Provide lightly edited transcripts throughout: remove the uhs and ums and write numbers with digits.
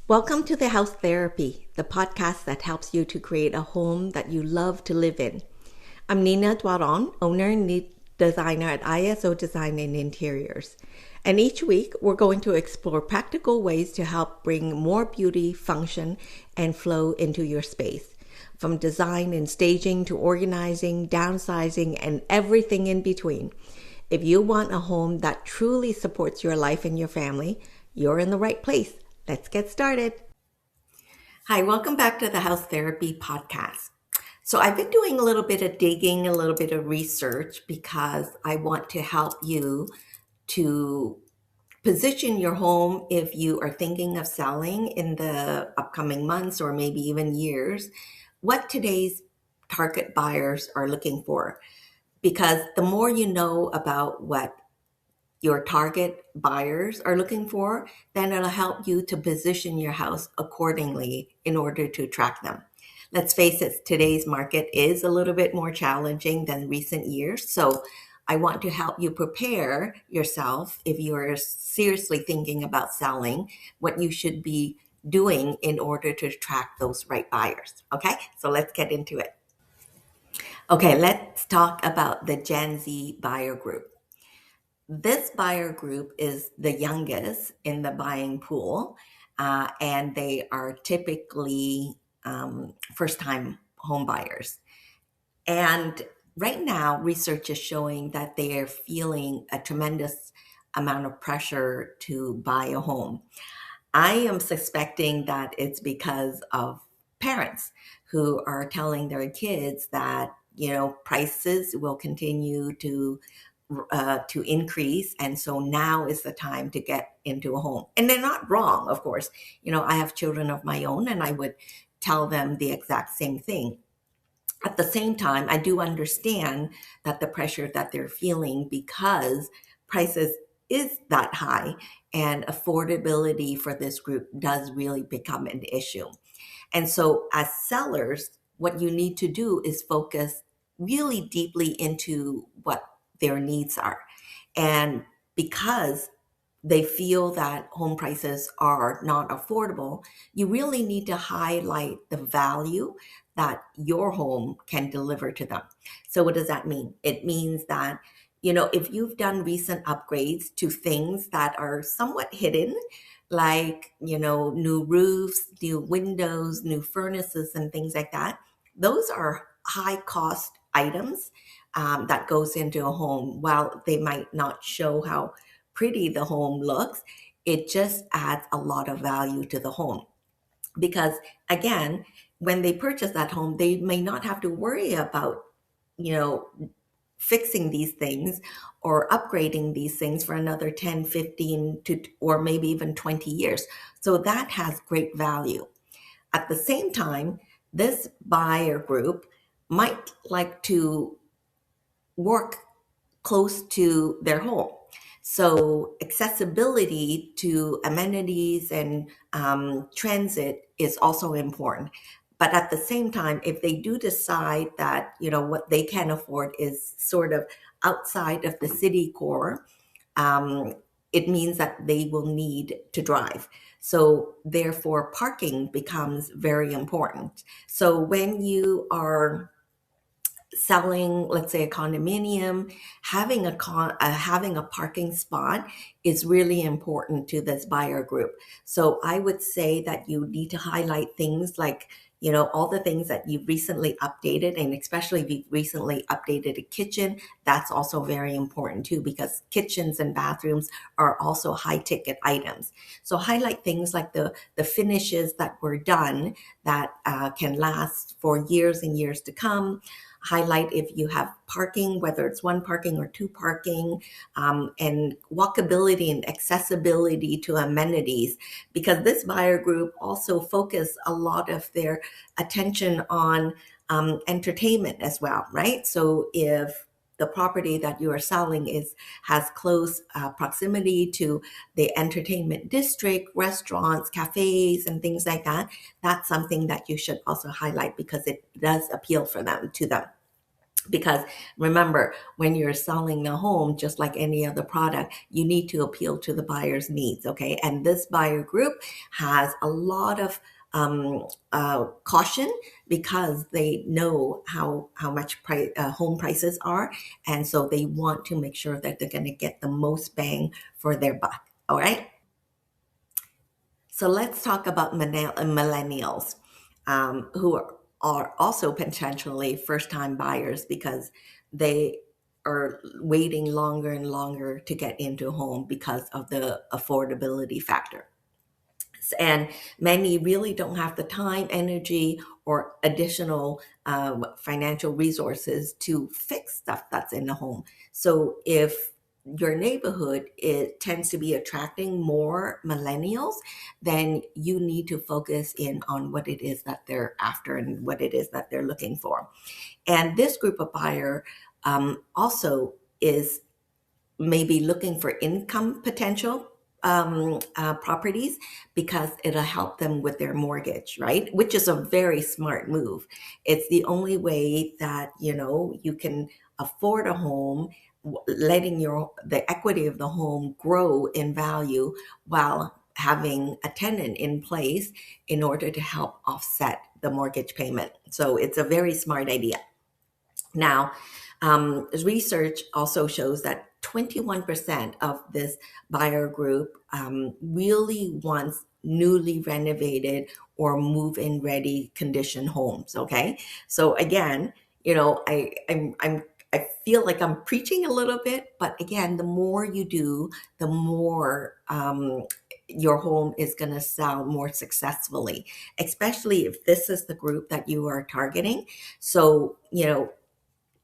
Welcome to the House Therapy, the podcast that helps you to create a home that you love to live in. I'm Nina Dwaron, owner and lead designer at ISO Design and Interiors. And each week, we're going to explore practical ways to help bring more beauty, function, and flow into your space. From design and staging to organizing, downsizing, and everything in between. If you want a home that truly supports your life and your family, you're in the right place. Let's get started. Hi, welcome back to the House Therapy Podcast. So, I've been doing a little bit of digging, a little bit of research because I want to help you to position your home if you are thinking of selling in the upcoming months or maybe even years, what today's target buyers are looking for. Because the more you know about what your target buyers are looking for, then it'll help you to position your house accordingly in order to attract them. Let's face it, today's market is a little bit more challenging than recent years. So I want to help you prepare yourself if you're seriously thinking about selling, what you should be doing in order to attract those right buyers. Okay, so let's get into it. Okay, let's talk about the Gen Z buyer group. This buyer group is the youngest in the buying pool, and they are typically first time home buyers. And right now, research is showing that they are feeling a tremendous amount of pressure to buy a home. I am suspecting that it's because of parents who are telling their kids that, prices will continue to increase, and so now is the time to get into a home. And they're not wrong, of course. I have children of my own, and I would tell them the exact same thing. At the same time, I do understand that the pressure that they're feeling because prices is that high and affordability for this group does really become an issue. And so as sellers, what you need to do is focus really deeply into what their needs are. And because they feel that home prices are not affordable, you really need to highlight the value that your home can deliver to them. So what does that mean? It means that, if you've done recent upgrades to things that are somewhat hidden, like, new roofs, new windows, new furnaces, and things like that, those are high cost items that goes into a home. While they might not show how pretty the home looks, it just adds a lot of value to the home. Because again, when they purchase that home, they may not have to worry about, you know, fixing these things or upgrading these things for another 10, 15 to, or maybe even 20 years. So that has great value. At the same time, this buyer group might like to work close to their home. So accessibility to amenities and transit is also important. But at the same time, if they do decide that, what they can afford is sort of outside of the city core, it means that they will need to drive. So therefore, parking becomes very important. So when you are selling, let's say, a condominium, having having a parking spot is really important to this buyer group. So I would say that you need to highlight things like, all the things that you've recently updated, and especially if you've recently updated a kitchen, that's also very important too, because kitchens and bathrooms are also high ticket items. So highlight things like the finishes that were done that can last for years and years to come. Highlight if you have parking, whether it's one parking or two parking, and walkability and accessibility to amenities, because this buyer group also focus a lot of their attention on entertainment as well, right? So if the property that you are selling has close proximity to the entertainment district, restaurants, cafes, and things like that, that's something that you should also highlight because it does appeal to them. Because remember, when you're selling a home, just like any other product, you need to appeal to the buyer's needs. Okay. And this buyer group has a lot of caution because they know how much home prices are. And so they want to make sure that they're going to get the most bang for their buck. All right. So let's talk about millennials who are also potentially first time buyers because they are waiting longer and longer to get into a home because of the affordability factor. And many really don't have the time, energy, or additional financial resources to fix stuff that's in the home. So if your neighborhood it tends to be attracting more millennials, then you need to focus in on what it is that they're after and what it is that they're looking for. And this group of buyer also is maybe looking for income potential properties because it'll help them with their mortgage, right? Which is a very smart move. It's the only way that you can afford a home, letting the equity of the home grow in value while having a tenant in place in order to help offset the mortgage payment. So it's a very smart idea. Now, research also shows that 21% of this buyer group really wants newly renovated or move-in ready condition homes. Okay, so again, I feel like I'm preaching a little bit, but again, the more you do, the more your home is going to sell more successfully, especially if this is the group that you are targeting. So,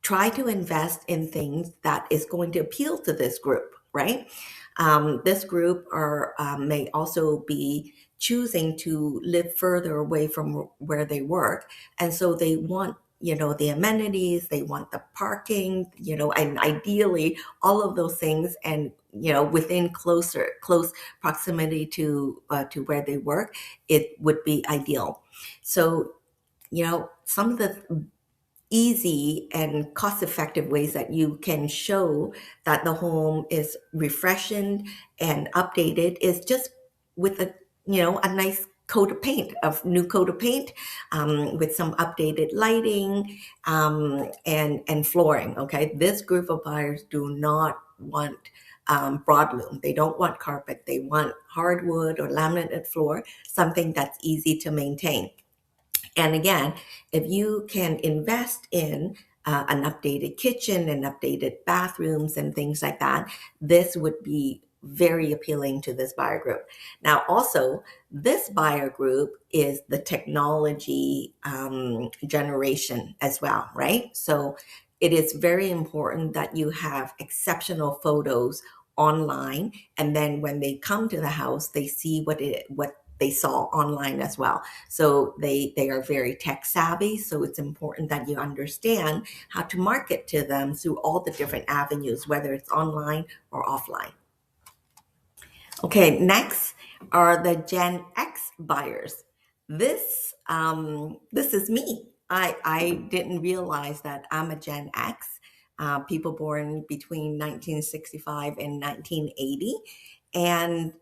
try to invest in things that is going to appeal to this group, right? This group may also be choosing to live further away from where they work. And so they want, the amenities, they want the parking, and ideally all of those things and, within close proximity to where they work, it would be ideal. So, some of the easy and cost effective ways that you can show that the home is refreshed and updated is just with a nice new coat of paint with some updated lighting and flooring. Okay, this group of buyers do not want broadloom. They don't want carpet. They want hardwood or laminated floor, something that's easy to maintain. And again, if you can invest in an updated kitchen and updated bathrooms and things like that, this would be very appealing to this buyer group. Now, also, this buyer group is the technology generation as well, right? So it is very important that you have exceptional photos online, and then when they come to the house, they see what they saw online as well. So they are very tech savvy. So it's important that you understand how to market to them through all the different avenues, whether it's online or offline. Okay, next are the Gen X buyers. This is me. I didn't realize that I'm a Gen X, people born between 1965 and 1980. And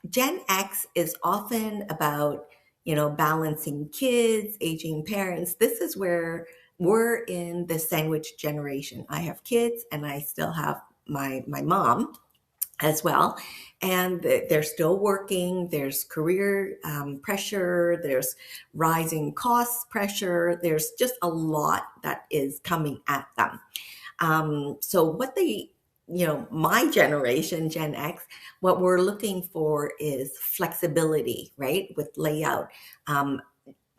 Gen X is often about, balancing kids, aging parents. This is where we're in the sandwich generation. I have kids and I still have my mom as well. And they're still working. There's career pressure. There's rising cost pressure. There's just a lot that is coming at them. So what my generation, Gen X, what we're looking for is flexibility, right? With layout.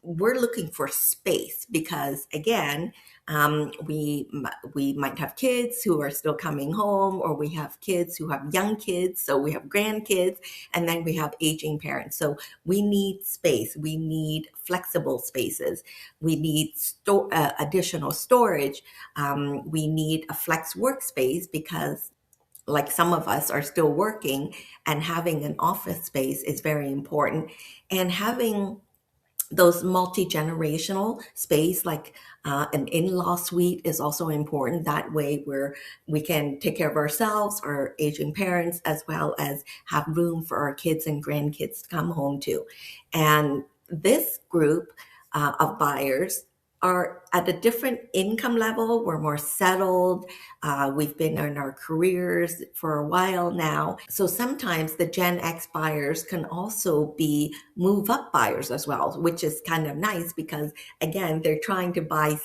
We're looking for space because again, we might have kids who are still coming home, or we have kids who have young kids, so we have grandkids, and then we have aging parents. So we need space. We need flexible spaces. We need additional storage. We need a flex workspace because like some of us are still working, and having an office space is very important, and having those multi-generational space, like an in-law suite is also important. That way we can take care of ourselves, our aging parents, as well as have room for our kids and grandkids to come home to. And this group of buyers are at a different income level. We're more settled. We've been in our careers for a while now. So sometimes the Gen X buyers can also be move up buyers as well, which is kind of nice because, again, they're trying to buy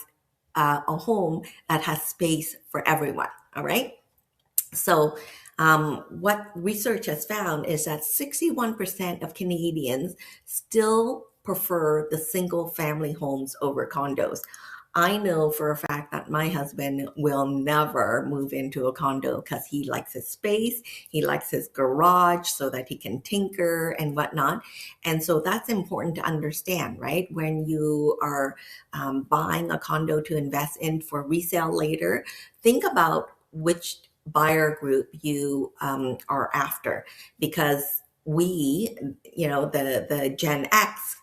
a home that has space for everyone. All right. So, what research has found is that 61% of Canadians still prefer the single family homes over condos. I know for a fact that my husband will never move into a condo because he likes his space. He likes his garage so that he can tinker and whatnot. And so that's important to understand, right? When you are buying a condo to invest in for resale later, think about which buyer group you are after, because we, the Gen X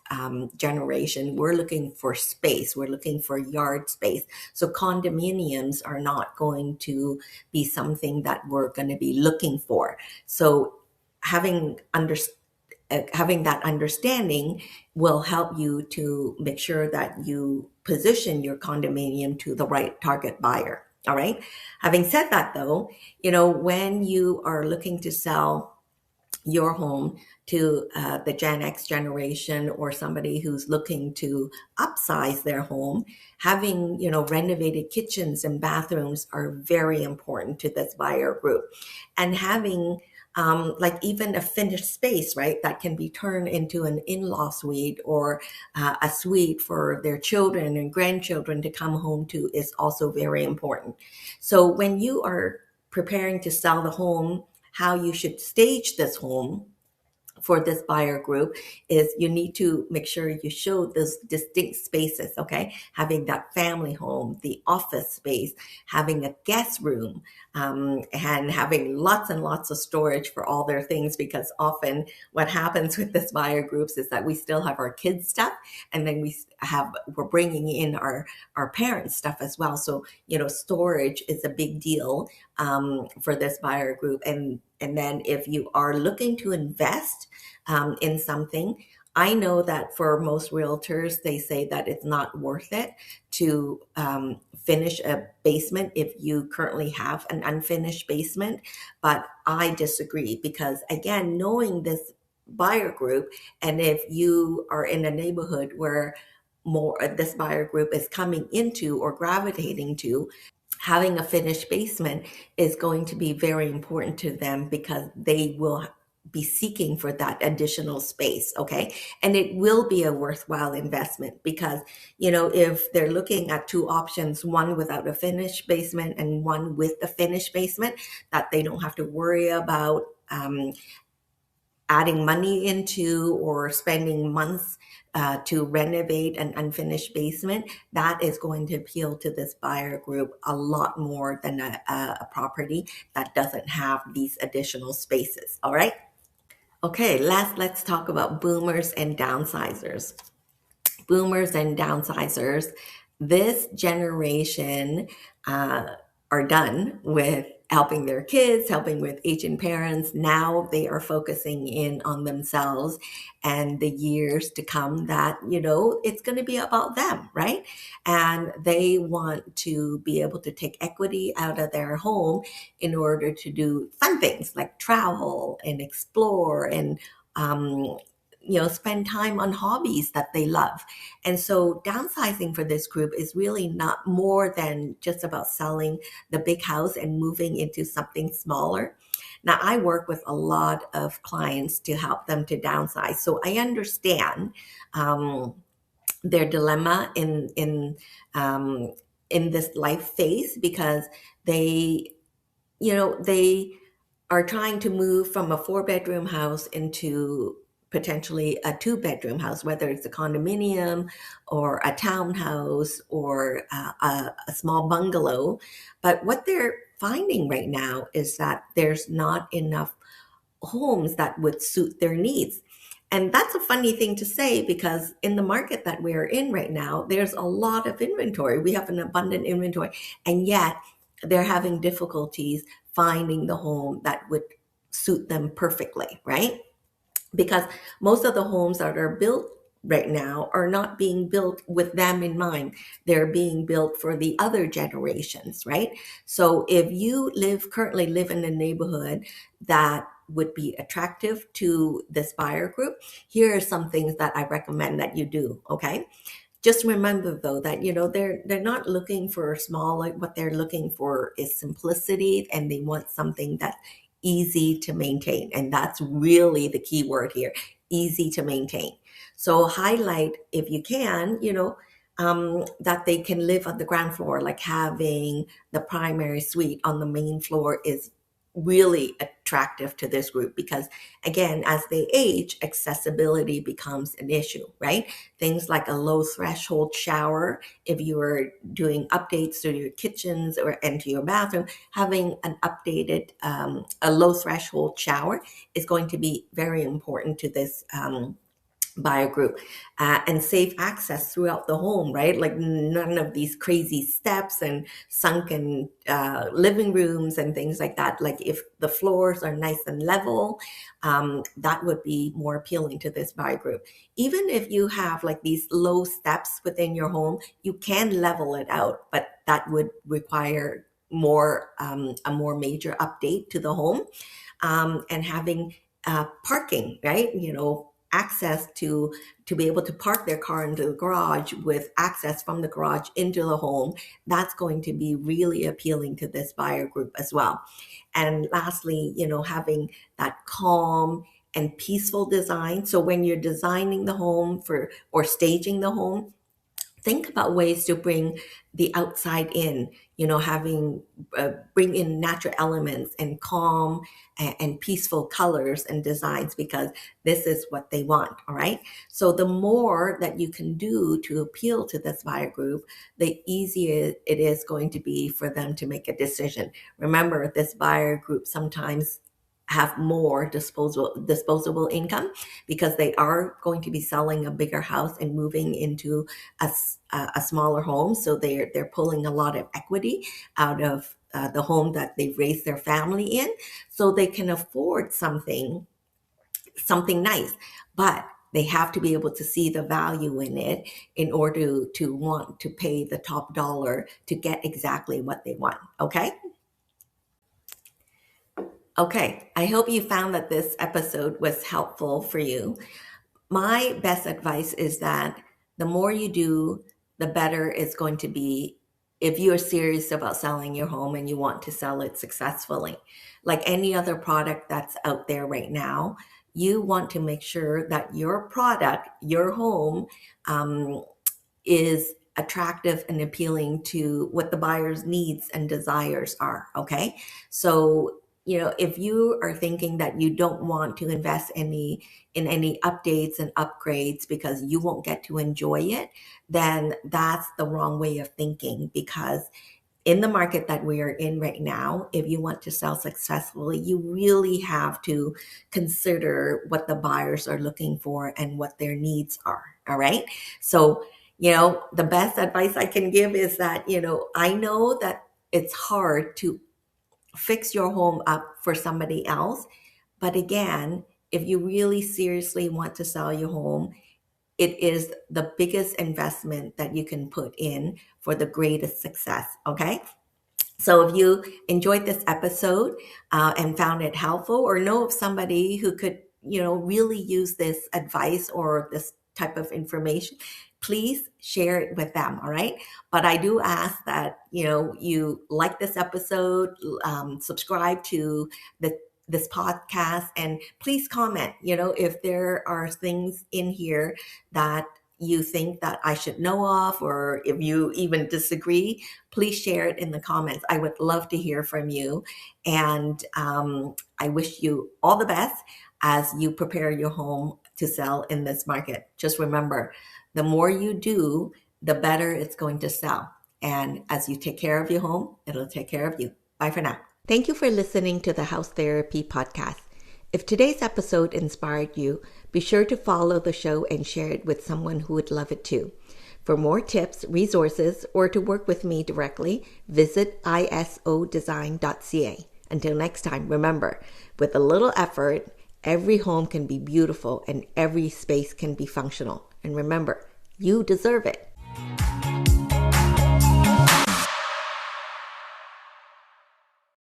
generation, we're looking for space, we're looking for yard space. So condominiums are not going to be something that we're going to be looking for. So having that understanding will help you to make sure that you position your condominium to the right target buyer. All right. Having said that, though, when you are looking to sell your home to the Gen X generation or somebody who's looking to upsize their home, having, renovated kitchens and bathrooms are very important to this buyer group. And having like even a finished space, right, that can be turned into an in-law suite or a suite for their children and grandchildren to come home to is also very important. So when you are preparing to sell the home, how you should stage this home for this buyer group is you need to make sure you show those distinct spaces, okay? Having that family home, the office space, having a guest room, and having lots and lots of storage for all their things, because often what happens with this buyer groups is that we still have our kids' stuff, and then we're bringing in our parents' stuff as well. So, storage is a big deal for this buyer group. And then if you are looking to invest in something, I know that for most realtors, they say that it's not worth it to finish a basement if you currently have an unfinished basement. But I disagree because, again, knowing this buyer group, and if you are in a neighborhood where more this buyer group is coming into or gravitating to, having a finished basement is going to be very important to them because they will be seeking for that additional space, okay? And it will be a worthwhile investment because, if they're looking at two options, one without a finished basement and one with the finished basement, that they don't have to worry about adding money into or spending months to renovate an unfinished basement, that is going to appeal to this buyer group a lot more than a property that doesn't have these additional spaces. All right. Okay, let's talk about boomers and downsizers. Boomers and downsizers, this generation are done with helping their kids, helping with aging parents. Now they are focusing in on themselves and the years to come that, it's going to be about them, right? And they want to be able to take equity out of their home in order to do fun things like travel and explore and, spend time on hobbies that they love. And so downsizing for this group is really not more than just about selling the big house and moving into something smaller. Now, I work with a lot of clients to help them to downsize. So I understand their dilemma in this life phase because they are trying to move from a 4-bedroom house into potentially a 2-bedroom house, whether it's a condominium or a townhouse or a small bungalow. But what they're finding right now is that there's not enough homes that would suit their needs. And that's a funny thing to say because in the market that we're in right now, there's a lot of inventory. We have an abundant inventory, and yet they're having difficulties finding the home that would suit them perfectly, right? Because most of the homes that are built right now are not being built with them in mind. They're being built for the other generations, right? So if you currently live in a neighborhood that would be attractive to this buyer group, here are some things that I recommend that you do, okay? Just remember though that they're not looking for small, like what they're looking for is simplicity, and they want something that's easy to maintain, and that's really the key word here, easy to maintain. So highlight, if you can, that they can live on the ground floor, like having the primary suite on the main floor is really attractive to this group, because again, as they age, accessibility becomes an issue, right? Things like a low threshold shower, if you are doing updates to your kitchens and to your bathroom, having an updated a low threshold shower is going to be very important to this buyer group. And safe access throughout the home, right? Like none of these crazy steps and sunken living rooms and things like that. Like if the floors are nice and level, that would be more appealing to this buyer group. Even if you have like these low steps within your home, you can level it out, but that would require a more major update to the home. And having parking, right? Access to be able to park their car into the garage with access from the garage into the home, that's going to be really appealing to this buyer group as well. And lastly, having that calm and peaceful design. So when you're designing the home or staging the home, think about ways to bring the outside in, having bring in natural elements and calm and peaceful colors and designs, because this is what they want. All right. So the more that you can do to appeal to this buyer group, the easier it is going to be for them to make a decision. Remember, this buyer group sometimes have more disposable income because they are going to be selling a bigger house and moving into a smaller home. So they're pulling a lot of equity out of the home that they've raised their family in, so they can afford something nice. But they have to be able to see the value in it in order to want to pay the top dollar to get exactly what they want. Okay. Okay, I hope you found that this episode was helpful for you. My best advice is that the more you do, the better it's going to be if you are serious about selling your home and you want to sell it successfully. Like any other product that's out there right now, you want to make sure that your product, your home, is attractive and appealing to what the buyer's needs and desires are. Okay. So, if you are thinking that you don't want to invest in any updates and upgrades because you won't get to enjoy it, then that's the wrong way of thinking. Because in the market that we are in right now, if you want to sell successfully, you really have to consider what the buyers are looking for and what their needs are. All right. So, the best advice I can give is that, I know that it's hard to fix your home up for somebody else. But again, if you really seriously want to sell your home, it is the biggest investment that you can put in for the greatest success. Okay. So if you enjoyed this episode and found it helpful, or know of somebody who could, really use this advice or this type of information, please share it with them. All right. But I do ask that, you like this episode, subscribe to this podcast, and please comment, if there are things in here that you think that I should know of, or if you even disagree, please share it in the comments. I would love to hear from you. And I wish you all the best as you prepare your home to sell in this market. Just remember, the more you do, the better it's going to sell. And as you take care of your home, it'll take care of you. Bye for now. Thank you for listening to the House Therapy Podcast. If today's episode inspired you, be sure to follow the show and share it with someone who would love it too. For more tips, resources, or to work with me directly, visit isodesign.ca. Until next time, remember, with a little effort, every home can be beautiful and every space can be functional. And remember, you deserve it.